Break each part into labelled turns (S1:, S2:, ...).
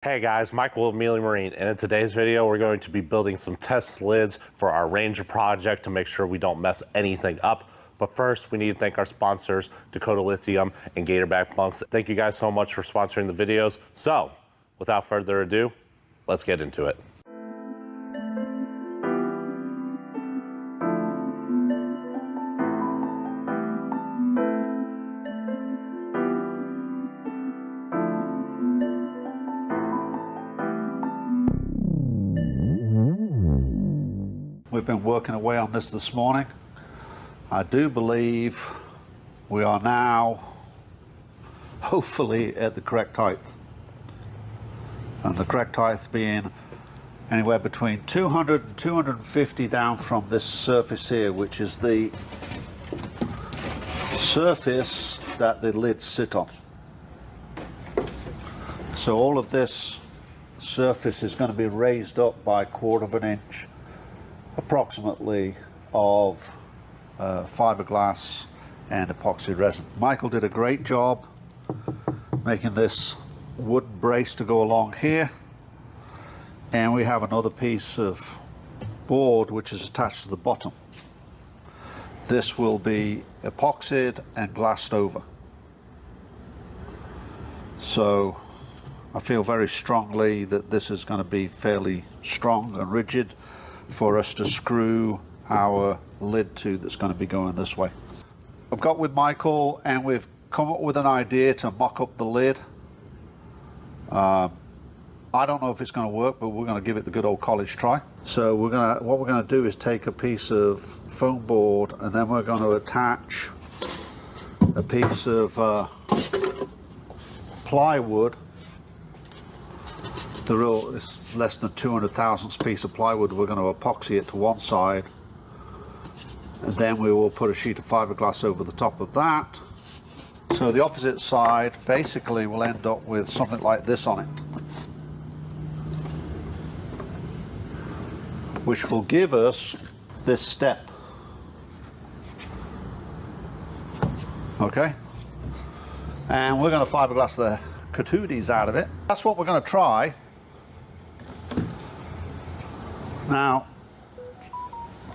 S1: Hey guys, Michael with Mealy Marine, and in today's video we're going to be building some test lids for our Ranger project to make sure we don't mess anything up. But first we need to thank our sponsors, Dakota Lithium and Gatorback Bunks. Thank you guys so much for sponsoring the videos. So without further ado, let's get into it.
S2: We've been working away on this morning. I do believe we are now hopefully at the correct height. And the correct height being anywhere between 200 and 250 down from this surface here, which is the surface that the lids sit on. So all of this surface is going to be raised up by 1/4 of an inch approximately of fiberglass and epoxy resin. Michael did a great job making this wooden brace to go along here, and we have another piece of board which is attached to the bottom. This will be epoxied and glassed over. So I feel very strongly that this is going to be fairly strong and rigid for us to screw our lid to that's going to be going this way. I've got with Michael and we've come up with an idea to mock up the lid. I don't know if it's going to work, but we're going to give it the good old college try. So what we're going to do is take a piece of foam board and then we're going to attach a piece of plywood. It's less than 200 thousandths piece of plywood. We're going to epoxy it to one side, and then we will put a sheet of fiberglass over the top of that. So the opposite side basically will end up with something like this on it, which will give us this step. Okay, and we're going to fiberglass the catoonies out of it. That's what we're going to try. Now,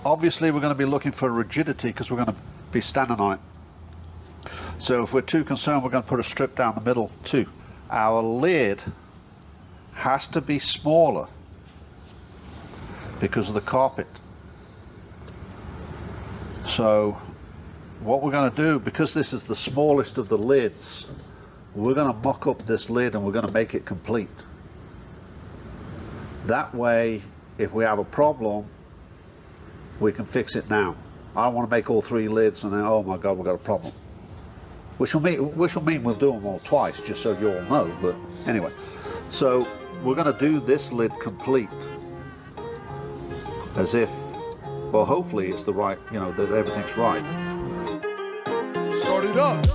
S2: obviously we're going to be looking for rigidity because we're going to be standing on it. So if we're too concerned, we're going to put a strip down the middle too. Our lid has to be smaller because of the carpet. So what we're going to do, because this is the smallest of the lids, we're going to mock up this lid and we're going to make it complete. That way, if we have a problem, we can fix it now. I don't want to make all 3 lids and then, oh my God, we've got a problem. Which will mean we'll do them all twice, just so you all know. But anyway, so we're going to do this lid complete as if, well, hopefully it's the right, you know, that everything's right.
S3: Start it up.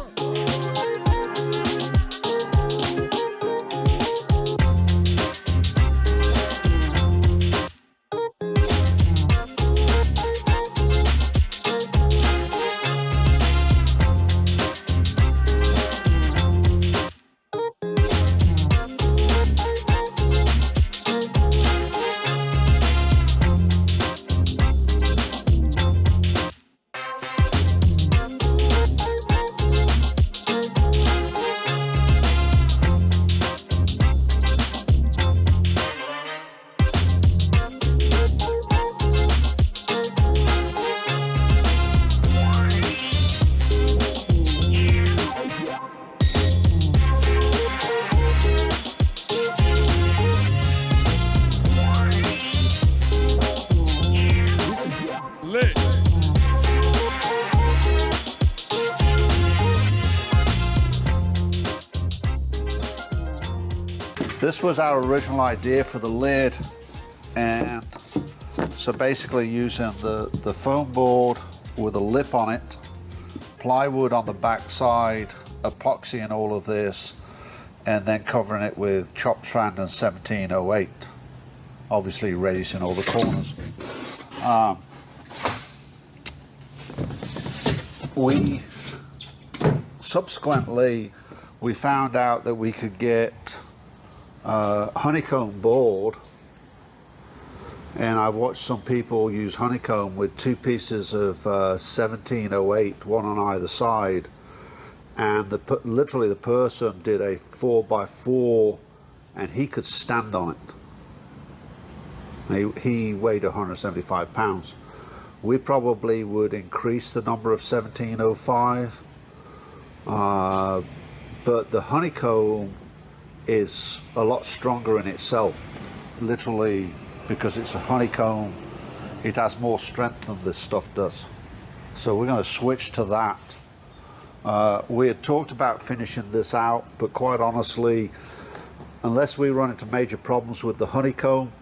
S2: This was our original idea for the lid, and so basically using the foam board with a lip on it, plywood on the back side, epoxying all of this, and then covering it with chopped strand and 1708, obviously raising all the corners. We subsequently found out that we could get honeycomb board, and I've watched some people use honeycomb with two pieces of 1708, one on either side, and literally the person did a 4x4 and he could stand on it. He weighed 175 pounds. We probably would increase the number of 1705, but the honeycomb is a lot stronger in itself, literally, because it's a honeycomb. It has more strength than this stuff does. So we're going to switch to that. We had talked about finishing this out, but quite honestly, unless we run into major problems with the honeycomb,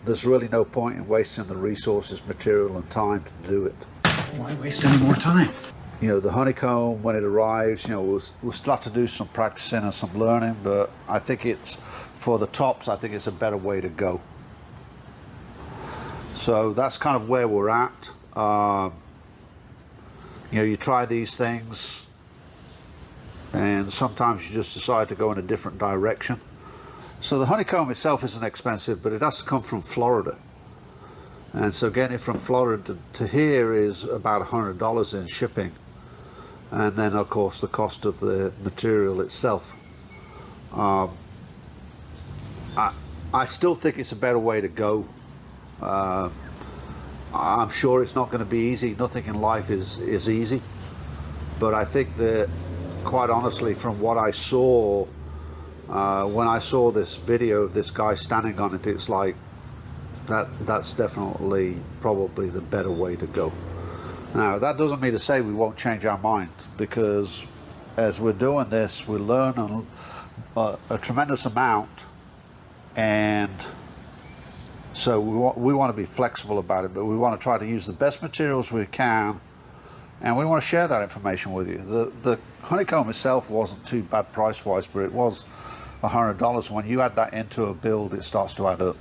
S2: there's really no point in wasting the resources, material and time to do it.
S4: Why waste any more time?
S2: You know, the honeycomb, when it arrives, you know, we'll still have to do some practicing and some learning, but I think it's, for the tops, I think it's a better way to go. So that's kind of where we're at. You know, you try these things and sometimes you just decide to go in a different direction. So the honeycomb itself isn't expensive, but it has to come from Florida. And so getting it from Florida to here is about $100 in shipping. And then of course the cost of the material itself. I still think it's a better way to go. I'm sure it's not going to be easy. Nothing in life is easy. But I think that, quite honestly, from what I saw, when I saw this video of this guy standing on it, it's like that's definitely probably the better way to go. Now, that doesn't mean to say we won't change our mind, because as we're doing this, we learn a tremendous amount, and so we want to be flexible about it, but we want to try to use the best materials we can, and we want to share that information with you. The honeycomb itself wasn't too bad price-wise, but it was $100. When you add that into a build, it starts to add up.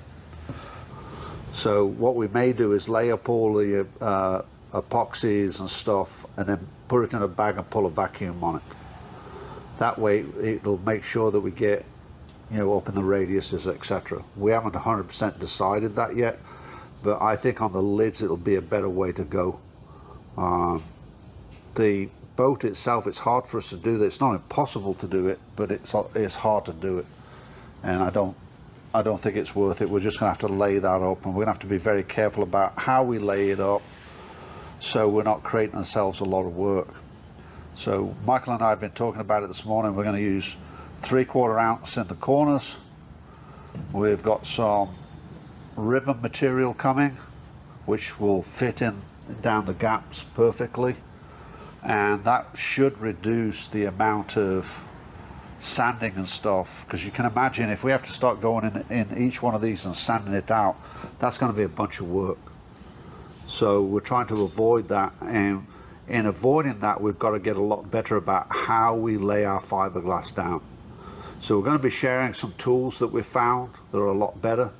S2: So what we may do is lay up all the epoxies and stuff, and then put it in a bag and pull a vacuum on it. That way it'll make sure that we get, you know, up in the radiuses, etc. We haven't 100% decided that yet, but I think on the lids it'll be a better way to go. The boat itself, it's hard for us to do that. It's not impossible to do it, but it's hard to do it, and I don't think it's worth it. We're just going to have to lay that up, and we're going to have to be very careful about how we lay it up, so we're not creating ourselves a lot of work. So Michael and I have been talking about it this morning. We're going to use 3/4 ounce in the corners. We've got some ribbon material coming, which will fit in down the gaps perfectly, and that should reduce the amount of sanding and stuff, because you can imagine if we have to start going in each one of these and sanding it out, that's going to be a bunch of work. So we're trying to avoid that, and in avoiding that, we've got to get a lot better about how we lay our fiberglass down. So we're going to be sharing some tools that we've found that are a lot better.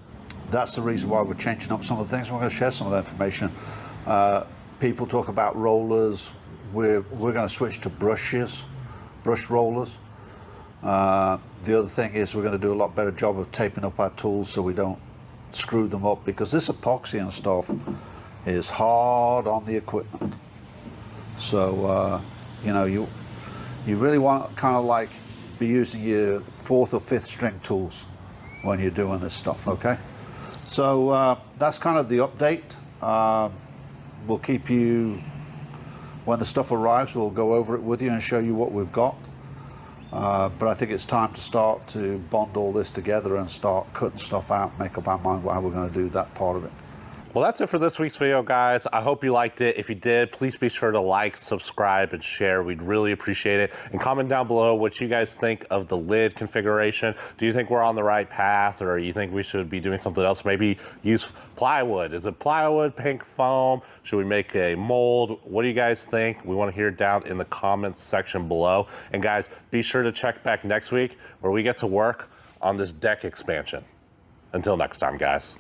S2: That's the reason why we're changing up some of the things. We're going to share some of that information. People talk about rollers. We're going to switch to brush rollers. The other thing is we're going to do a lot better job of taping up our tools so we don't screw them up, because this epoxy and stuff is hard on the equipment. So you know, you really want to kind of like be using your 4th or 5th string tools when you're doing this stuff. Okay, so that's kind of the update. We'll keep you, when the stuff arrives, we'll go over it with you and show you what we've got. But I think it's time to start to bond all this together and start cutting stuff out, make up our mind how we're going to do that part of it.
S1: Well, that's it for this week's video, guys. I hope you liked it. If you did, please be sure to like, subscribe, and share. We'd really appreciate it. And comment down below what you guys think of the lid configuration. Do you think we're on the right path, or you think we should be doing something else? Maybe use plywood. Is it plywood, pink foam? Should we make a mold? What do you guys think? We want to hear down in the comments section below. And guys, be sure to check back next week where we get to work on this deck expansion. Until next time, guys.